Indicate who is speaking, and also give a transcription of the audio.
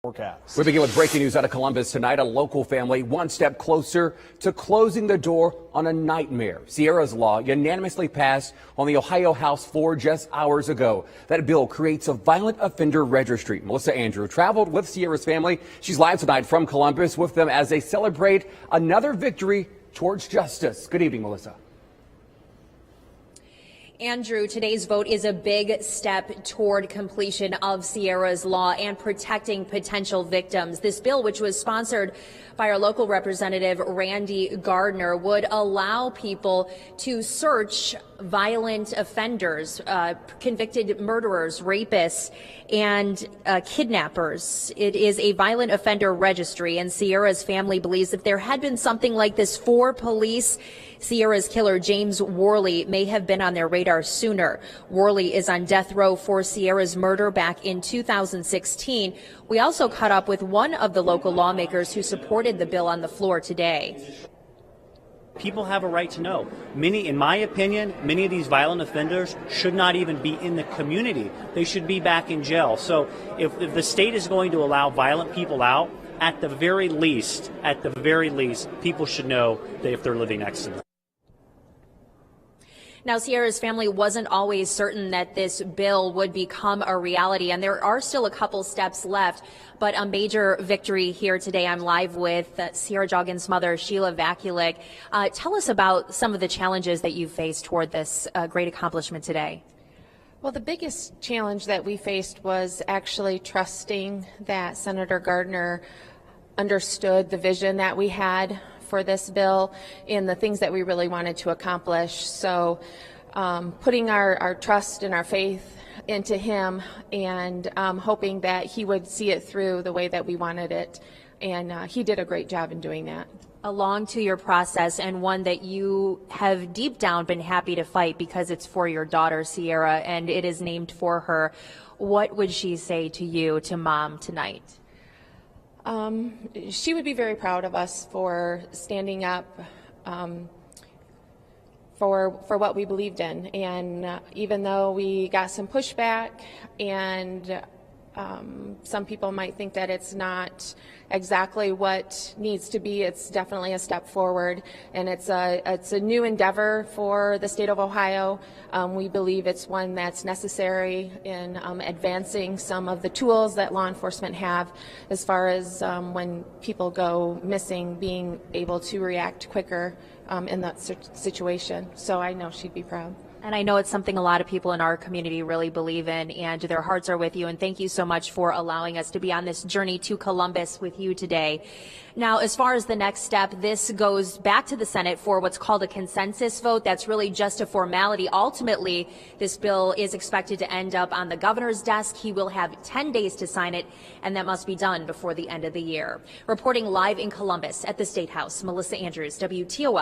Speaker 1: Forecast.
Speaker 2: We begin with breaking news out of Columbus tonight. A local family one step closer to closing the door on a nightmare. Sierrah's law unanimously passed on the Ohio House floor just hours ago. That bill creates a violent offender registry. Melissa Andrew traveled with Sierrah's family. She's live tonight from Columbus with them as they celebrate another victory towards justice. Good evening, Melissa.
Speaker 3: Andrew, today's vote is a big step toward completion of Sierrah's law and protecting potential victims. This bill, which was sponsored by our local representative, Randy Gardner, would allow people to search violent offenders, convicted murderers, rapists, and kidnappers. It is a violent offender registry, and Sierrah's family believes if there had been something like this for police, Sierrah's killer, James Worley, may have been on their radar sooner. Worley is on death row for Sierrah's murder back in 2016. We also caught up with one of the local lawmakers who supported the bill on the floor today.
Speaker 4: People have a right to know. In my opinion, many of these violent offenders should not even be in the community. They should be back in jail. So if the state is going to allow violent people out, at the very least, people should know that if they're living next to them.
Speaker 3: Now, Sierrah's family wasn't always certain that this bill would become a reality, and there are still a couple steps left, but a major victory here today. I'm live with Sierrah Joggen's mother, Sheila Vakulik. Tell us about some of the challenges that you faced toward this great accomplishment today.
Speaker 5: Well, the biggest challenge that we faced was actually trusting that Senator Gardner understood the vision that we had for this bill and the things that we really wanted to accomplish. So putting our trust and our faith into him and hoping that he would see it through the way that we wanted it. And he did a great job in doing that.
Speaker 3: A long 2-year process, and one that you have deep down been happy to fight because it's for your daughter, Sierrah, and it is named for her. What would she say to you, to Mom, tonight?
Speaker 5: She would be very proud of us for standing up for what we believed in. And even though we got some pushback and some people might think that it's not exactly what needs to be, it's definitely a step forward, and it's a new endeavor for the state of Ohio. We believe it's one that's necessary in advancing some of the tools that law enforcement have as far as when people go missing, being able to react quicker in that situation. So I know she'd be proud.
Speaker 3: And I know it's something a lot of people in our community really believe in, and their hearts are with you. And thank you so much for allowing us to be on this journey to Columbus with you today. Now, as far as the next step, this goes back to the Senate for what's called a consensus vote. That's really just a formality. Ultimately, this bill is expected to end up on the governor's desk. He will have 10 days to sign it, and that must be done before the end of the year. Reporting live in Columbus at the State House, Melissa Andrews, WTOL.